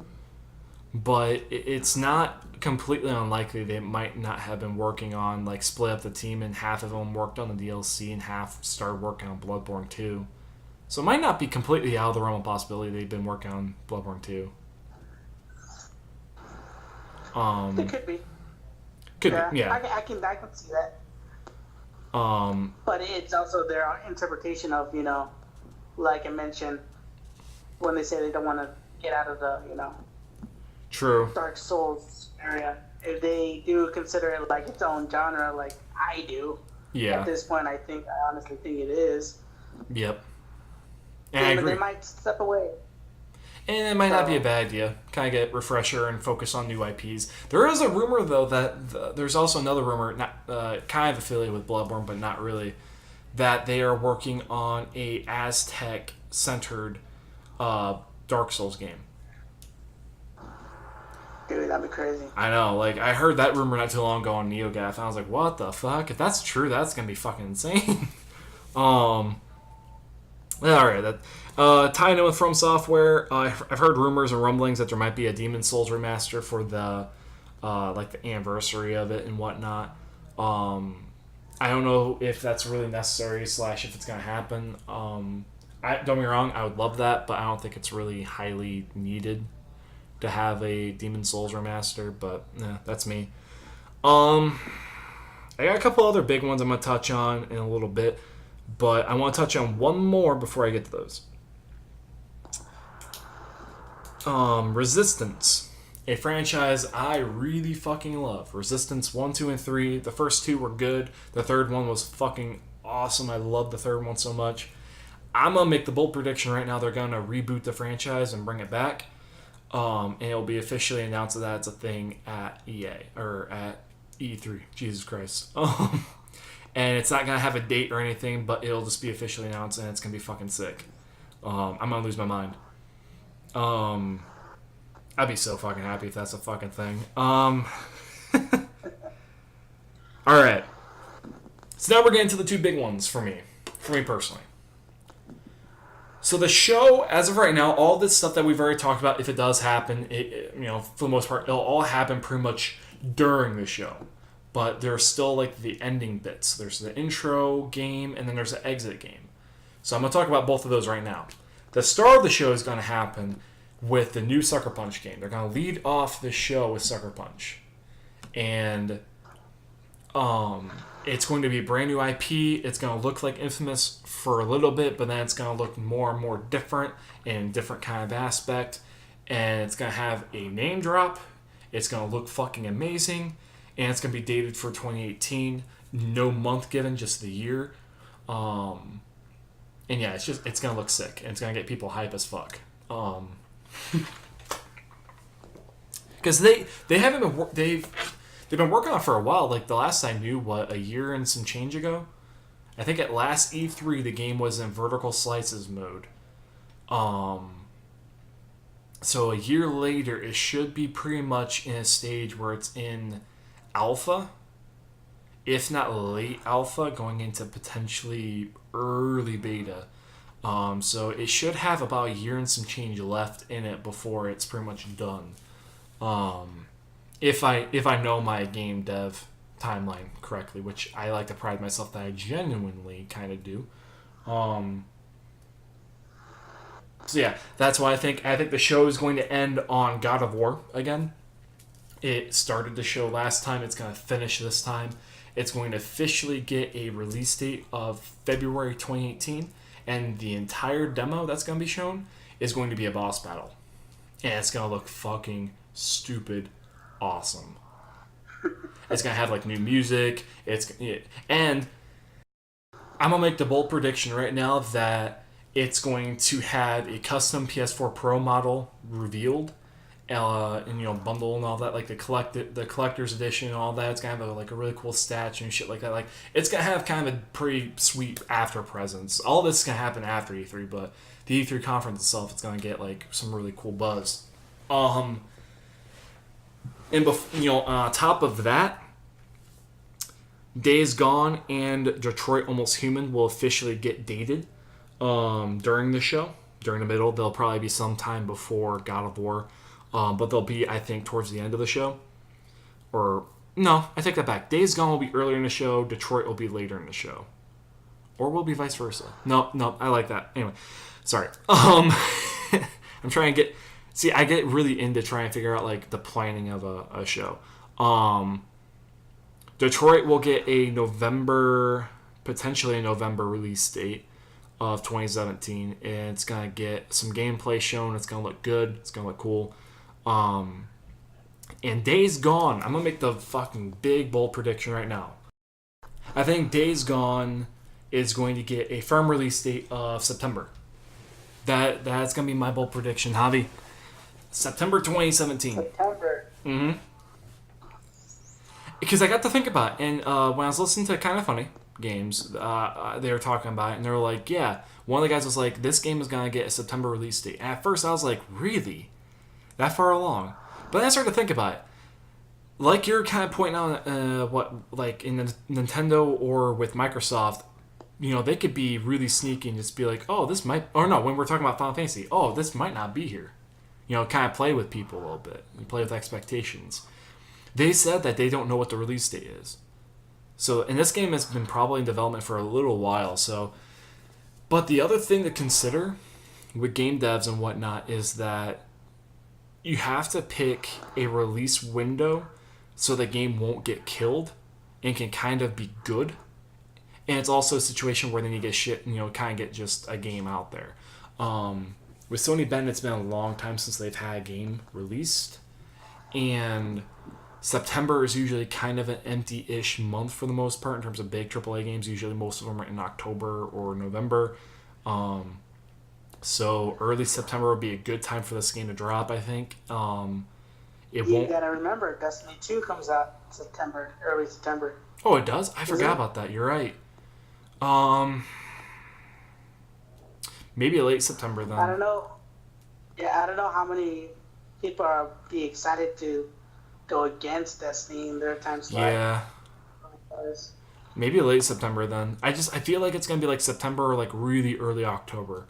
But it's not completely unlikely they might not have been working on, like, split up the team and half of them worked on the DLC and half started working on Bloodborne 2. So it might not be completely out of the realm of possibility they've been working on Bloodborne 2. It could be. Could be, yeah. I can see that. But it's also their interpretation of, like I mentioned, when they say they don't want to get out of the, True. Dark Souls area. If they do consider it like its own genre, like I do, Yeah. at this point, I honestly think it is. Yep. And I agree. They might step away. And it might not be a bad idea. Kind of get refresher and focus on new IPs. There is a rumor, though, that there's also another rumor, not kind of affiliated with Bloodborne, but not really, that they are working on a Aztec-centered Dark Souls game. Dude, that'd be crazy. I know. Like, I heard that rumor not too long ago on NeoGAF, and I was like, what the fuck? If that's true, that's going to be fucking insane. Alright, tying in with From Software, I've heard rumors and rumblings that there might be a Demon Souls remaster for the the anniversary of it and whatnot. I don't know if that's really necessary / if it's gonna happen. Don't get me wrong, I would love that, but I don't think it's really highly needed to have a Demon Souls remaster. But that's me. I got a couple other big ones I'm gonna touch on in a little bit. But I want to touch on one more before I get to those. Resistance. A franchise I really fucking love. Resistance 1, 2, and 3. The first two were good. The third one was fucking awesome. I love the third one so much. I'm going to make the bold prediction right now. They're going to reboot the franchise and bring it back. And it'll be officially announced that it's a thing at EA. Or at E3. Jesus Christ. And it's not going to have a date or anything, but it'll just be officially announced, and it's going to be fucking sick. I'm going to lose my mind. I'd be so fucking happy if that's a fucking thing. Alright. So now we're getting to the two big ones for me personally. So the show, as of right now, all this stuff that we've already talked about, if it does happen, for the most part, it'll all happen pretty much during the show. But there's still, like, the ending bits. There's the intro game, and then there's the exit game. So I'm going to talk about both of those right now. The start of the show is going to happen with the new Sucker Punch game. They're going to lead off the show with Sucker Punch. And it's going to be a brand new IP. It's going to look like Infamous for a little bit, but then it's going to look more and more different in different kind of aspect. And it's going to have a name drop. It's going to look fucking amazing. And it's going to be dated for 2018. No month given, just the year. And yeah, it's going to look sick. And it's going to get people hype as fuck. Because they haven't been... They've been working on it for a while. Like, the last I knew, a year and some change ago? I think at last E3, the game was in vertical slices mode. So a year later, it should be pretty much in a stage where it's in alpha, if not late alpha, going into potentially early beta. So it should have about a year and some change left in it before it's pretty much done. If I know my game dev timeline correctly, which I like to pride myself that I genuinely kind of do. So yeah, that's why I think the show is going to end on God of War again. It started the show last time. It's going to finish this time. It's going to officially get a release date of February 2018. And the entire demo that's going to be shown is going to be a boss battle. And it's going to look fucking stupid awesome. It's going to have, like, new music. And I'm going to make the bold prediction right now that it's going to have a custom PS4 Pro model revealed. And bundle and all that, like the collector's edition and all that. It's gonna have a really cool statue and shit like that. Like, it's gonna have kind of a pretty sweet after presence. All this is gonna happen after E3, but the E3 conference itself, it's gonna get like some really cool buzz. And on top of that, Days Gone and Detroit Almost Human will officially get dated during the show. During the middle, they'll probably be sometime before God of War. But they'll be, I think, towards the end of the show. Or no, I take that back. Days Gone will be earlier in the show. Detroit will be later in the show, or will be vice versa. No, no, I like that. Anyway, sorry. I'm trying to get. See, I get really into trying to figure out like the planning of a show. Detroit will get a November, potentially a November release date of 2017, and it's gonna get some gameplay shown. It's gonna look good. It's gonna look cool. And Days Gone, I'm gonna make the fucking big bold prediction right now. I think Days Gone is going to get a firm release date of September. That's gonna be my bold prediction, Javi. September 2017. September. Mm-hmm. Because I got to think about it, and when I was listening to Kind of Funny Games, they were talking about it, and they were like, yeah, one of the guys was like, this game is gonna get a September release date. And at first I was like, really? That far along? But then I started to think about it. Like you're kind of pointing out what, like in Nintendo or with Microsoft, you know, they could be really sneaky and just be like, oh, this might, or no, when we're talking about Final Fantasy, oh, this might not be here. You know, kind of play with people a little bit and play with expectations. They said that they don't know what the release date is. So, and this game has been probably in development for a little while, so. But the other thing to consider with game devs and whatnot is that you have to pick a release window so the game won't get killed and can kind of be good. And it's also a situation where they need to get shit, you know, kind of get just a game out there. With Sony Bend, it's been a long time since they've had a game released. And September is usually kind of an empty-ish month for the most part in terms of big AAA games. Usually most of them are in October or November. So early September would be a good time for this game to drop, I think. You gotta remember, Destiny 2 comes out September, early September. Oh, it does? I forgot about that. You're right. Maybe late September then. I don't know. Yeah, I don't know how many people are be excited to go against Destiny in their time slot. Yeah. Maybe late September then. I feel like it's gonna be like September or like really early October.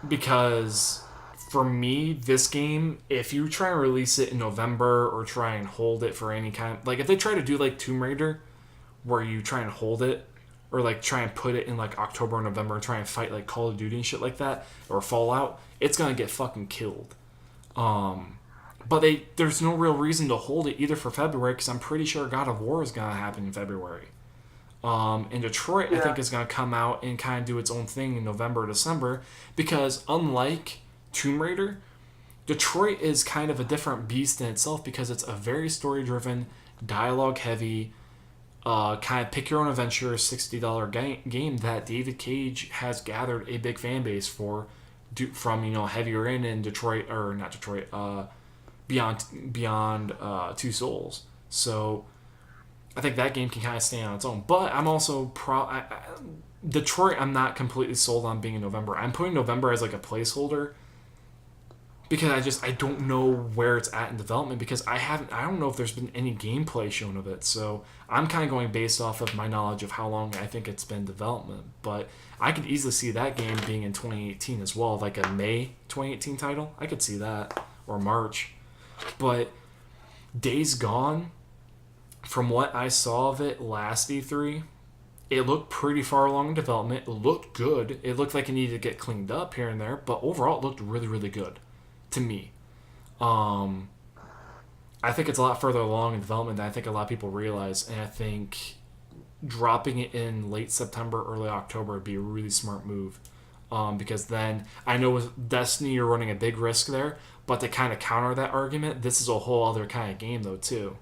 Because for me, this game, if you try and release it in November or try and hold it for any kind, like if they try to do like Tomb Raider, where you try and hold it, or like try and put it in like October or November and try and fight like Call of Duty and shit like that, or Fallout, it's gonna get fucking killed. But there's no real reason to hold it either for February, because I'm pretty sure God of War is gonna happen in February. And Detroit, I think, is going to come out and kind of do its own thing in November or December, because unlike Tomb Raider, Detroit is kind of a different beast in itself, because it's a very story-driven, dialogue-heavy, kind of pick-your-own-adventure $60 game that David Cage has gathered a big fan base for, from, you know, Heavy Rain and Detroit, or not Detroit, Beyond Two Souls. So I think that game can kind of stand on its own. But I'm also Detroit, I'm not completely sold on being in November. I'm putting November as like a placeholder, because I don't know where it's at in development, because I don't know if there's been any gameplay shown of it. So I'm kind of going based off of my knowledge of how long I think it's been in development. But I could easily see that game being in 2018 as well, like a May 2018 title. I could see that, or March. But Days Gone, from what I saw of it last E3, it looked pretty far along in development. It looked good. It looked like it needed to get cleaned up here and there, but overall it looked really, really good to me. I think it's a lot further along in development than I think a lot of people realize, and I think dropping it in late September, early October would be a really smart move. Because then, I know with Destiny you're running a big risk there, but to kind of counter that argument, this is a whole other kind of game though too.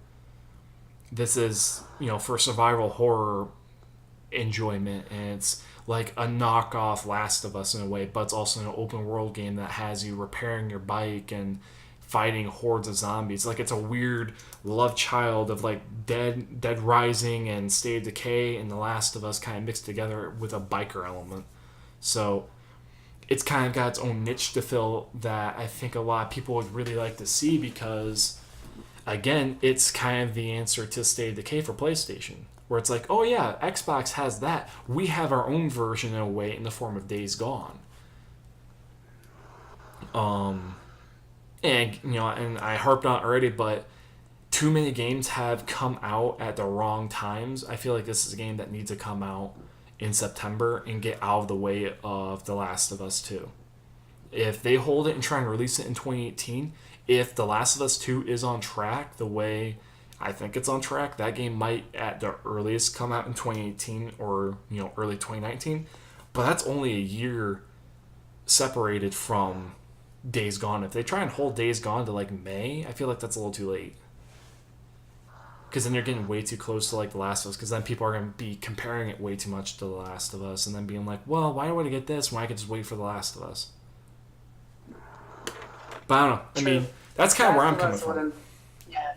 This is, you know, for survival horror enjoyment, and it's like a knockoff Last of Us in a way, but it's also an open world game that has you repairing your bike and fighting hordes of zombies. Like, it's a weird love child of like Dead Rising and State of Decay and The Last of Us kind of mixed together with a biker element. So it's kind of got its own niche to fill that I think a lot of people would really like to see, because again, it's kind of the answer to State of Decay for PlayStation, where it's like, oh yeah, Xbox has that. We have our own version in a way in the form of Days Gone. And and I harped on it already, but too many games have come out at the wrong times. I feel like this is a game that needs to come out in September and get out of the way of The Last of Us 2. If they hold it and try and release it in 2018, if The Last of Us 2 is on track the way I think it's on track, that game might at the earliest come out in 2018 or early 2019. But that's only a year separated from Days Gone. If they try and hold Days Gone to like May, I feel like that's a little too late. Because then you're getting way too close to like The Last of Us. Because then people are going to be comparing it way too much to The Last of Us, and then being like, "Well, why do I get this when I could just wait for The Last of Us?" But I don't know. I mean, that's kind of where I'm coming from. Yeah.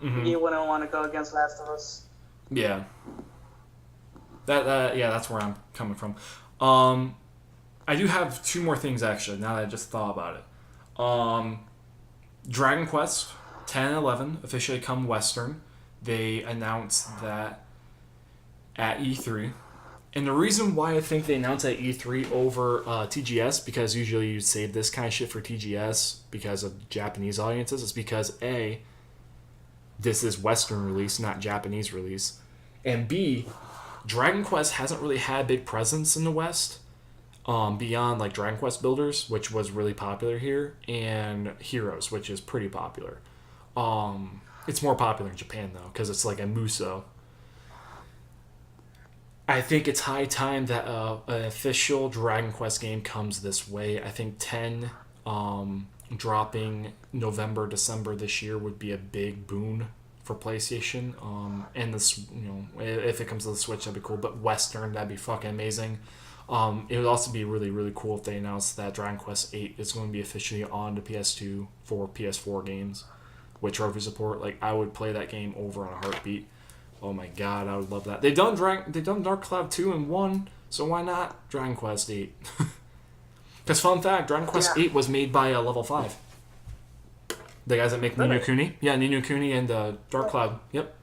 Mm-hmm. You wouldn't want to go against Last of Us. Yeah. That's where I'm coming from. I do have two more things actually. Now that I just thought about it. Dragon Quest 10 and 11 officially come Western. They announced that at E3. And the reason why I think they announced at E3 over TGS, because usually you save this kind of shit for TGS because of Japanese audiences, is because A, this is Western release, not Japanese release. And B, Dragon Quest hasn't really had a big presence in the West, beyond like Dragon Quest Builders, which was really popular here, and Heroes, which is pretty popular. It's more popular in Japan though, because it's like a Muso. I think it's high time that an official Dragon Quest game comes this way. I think 10 dropping November, December this year would be a big boon for PlayStation. And this, if it comes to the Switch, that'd be cool. But Western, that'd be fucking amazing. It would also be really, really cool if they announced that Dragon Quest 8 is going to be officially on the PS2 for PS4 games with trophy support. Like, I would play that game over on a heartbeat. Oh my god, I would love that. They've done Dark Cloud 2 and 1, so why not Dragon Quest 8? Because fun fact, Dragon Quest 8 was made by Level 5. The guys that make Ni no Kuni. Yeah, Ni no Kuni and Dark Cloud. Yep.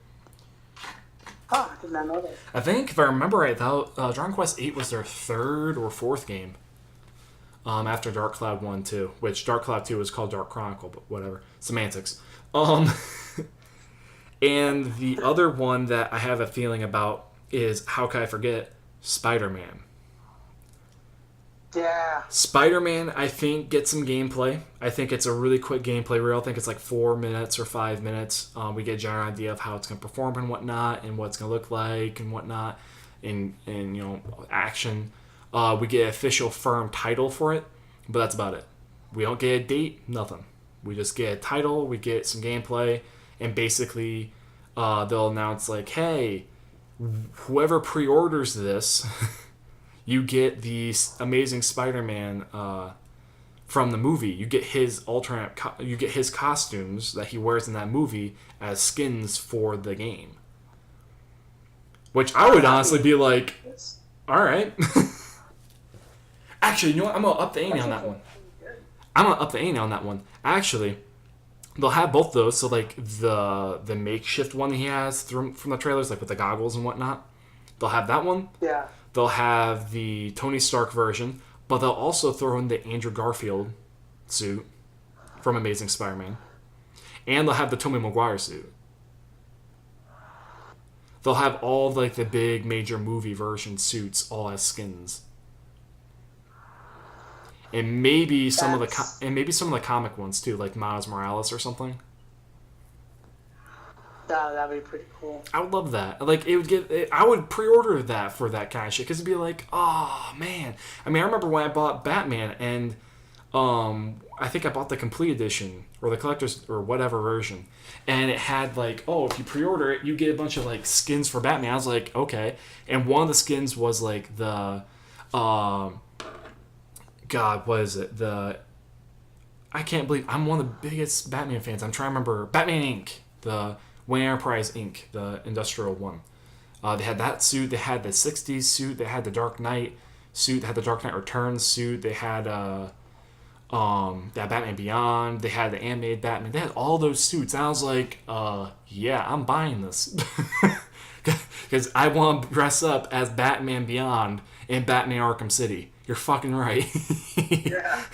Oh, I did not know that. I think, if I remember right, Dragon Quest 8 was their third or fourth game. After Dark Cloud 1 too, which Dark Cloud 2 was called Dark Chronicle, but whatever. Semantics. And the other one that I have a feeling about is, how can I forget, Spider-Man. Yeah. Spider-Man, I think, gets some gameplay. I think it's a really quick gameplay reel. I think it's like 4 minutes or 5 minutes. We get a general idea of how it's going to perform and whatnot, and what it's going to look like and whatnot, and action. We get an official firm title for it, but that's about it. We don't get a date, nothing. We just get a title, we get some gameplay, and basically they'll announce like, hey, whoever pre-orders this, you get the Amazing Spider-Man from the movie. You get his you get his costumes that he wears in that movie as skins for the game. Which I would honestly be like, all right. Actually, you know what? I'm going to up the ante on that one. Actually, they'll have both those. So, like, the makeshift one he has from the trailers, like with the goggles and whatnot, they'll have that one. Yeah. They'll have the Tony Stark version, but they'll also throw in the Andrew Garfield suit from Amazing Spider-Man. And they'll have the Tobey Maguire suit. They'll have all, like, the big major movie version suits all as skins. And maybe some of the comic ones too, like Miles Morales or something. That'd be pretty cool. I would love that. Like, I would pre-order that for that kind of shit, because it'd be like, oh man. I mean, I remember when I bought Batman, and I think I bought the complete edition or the collector's or whatever version, and it had like, oh, if you pre-order it, you get a bunch of like skins for Batman. I was like, okay, and one of the skins was like the God, what is it? I can't believe I'm one of the biggest Batman fans. I'm trying to remember. Batman Inc. The Wayne Enterprise Inc. The industrial one. They had that suit. They had the 60s suit. They had the Dark Knight suit. They had the Dark Knight Returns suit. They had that Batman Beyond. They had the animated Batman. They had all those suits. And I was like, yeah, I'm buying this. Because I want to dress up as Batman Beyond in Batman Arkham City. You're fucking right. Yeah.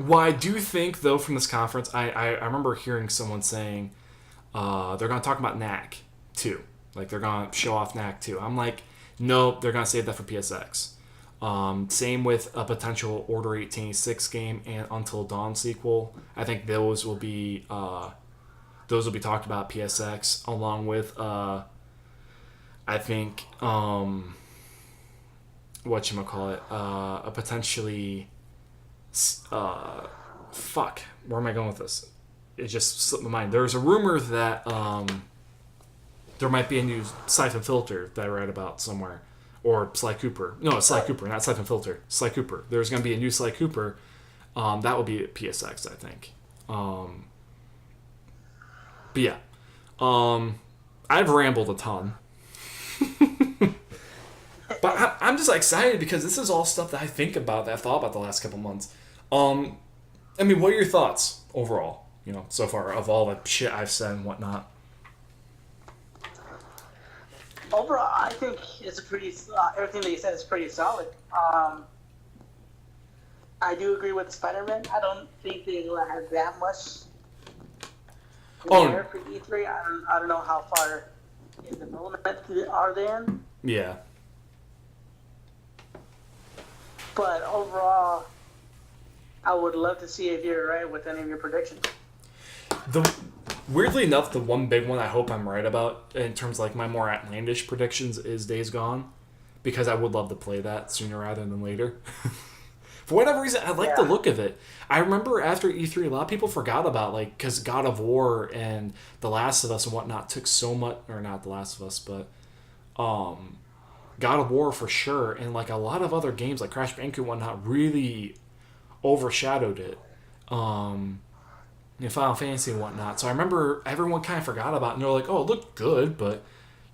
Well, I do think, though, from this conference, I remember hearing someone saying they're going to talk about knack, too. Like, they're going to show off knack, too. I'm like, nope, they're going to save that for PSX. Same with a potential Order 1886 game and Until Dawn sequel. I think those will be talked about PSX, along with, I think, whatchamacallit, a potentially... fuck. Where am I going with this? It just slipped my mind. There's a rumor that there might be a new Siphon Filter that I read about somewhere, or Sly Cooper. No, it's Sly Cooper, not Siphon Filter. Sly Cooper. There's going to be a new Sly Cooper. That will be at PSX, I think. But yeah, I've rambled a ton. But I'm just excited because this is all stuff that I think about, that I've thought about the last couple months. I mean, what are your thoughts overall, so far, of all the shit I've said and whatnot? Overall, I think it's a pretty, everything that you said is pretty solid. I do agree with Spider-Man. I don't think they're going to have that much there for E3. I don't know how far in development are they in. Yeah. But overall, I would love to see if you're right with any of your predictions. Weirdly enough, the one big one I hope I'm right about in terms of like my more outlandish predictions is Days Gone, because I would love to play that sooner rather than later. For whatever reason, I like the look of it. I remember after E3, a lot of people forgot about, like, because God of War and The Last of Us and whatnot took so much, or not The Last of Us, but God of War for sure, and like a lot of other games like Crash Bandicoot and whatnot really overshadowed it. Final Fantasy and whatnot. So I remember everyone kind of forgot about it, and they're like, oh, it looked good, but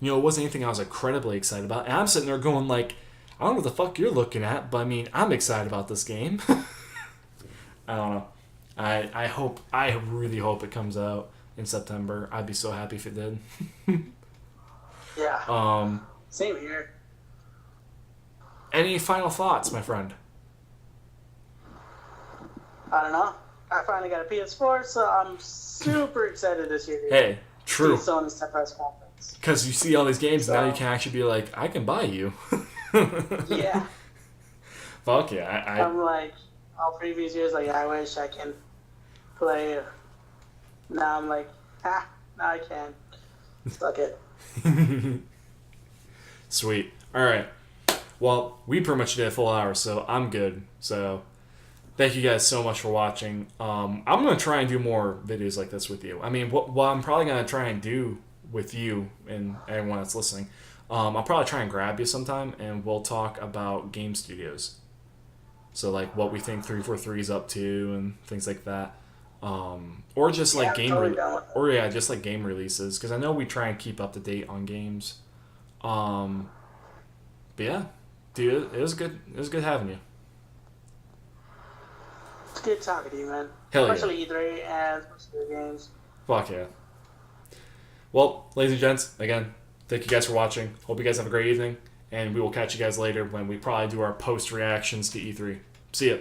it wasn't anything I was incredibly excited about. And I'm sitting there going like, I don't know what the fuck you're looking at, but I mean, I'm excited about this game. I don't know. I really hope it comes out in September. I'd be so happy if it did. Yeah. Same here. Any final thoughts, my friend? I don't know. I finally got a PS4, so I'm super excited this year. Hey, true. See Sony's press conference. Because you see all these games, now you can actually be like, I can buy you. Yeah. Fuck yeah. I'm like, all previous years, like, I wish I can play. Now I'm like, now I can. Suck it. Sweet. All right. Well, we pretty much did a full hour, so I'm good. So, thank you guys so much for watching. I'm going to try and do more videos like this with you. I mean, what I'm probably going to try and do with you and everyone that's listening, I'll probably try and grab you sometime, and we'll talk about game studios. So, like, what we think 343 is up to and things like that. Or just, like, just, like, game releases. Because I know we try and keep up to date on games. But, yeah. Dude, it was good. It was good having you. It's good talking to you, man. Hell especially E3 and especially games. Fuck yeah. Well, ladies and gents, again, thank you guys for watching. Hope you guys have a great evening, and we will catch you guys later when we probably do our post reactions to E3. See ya.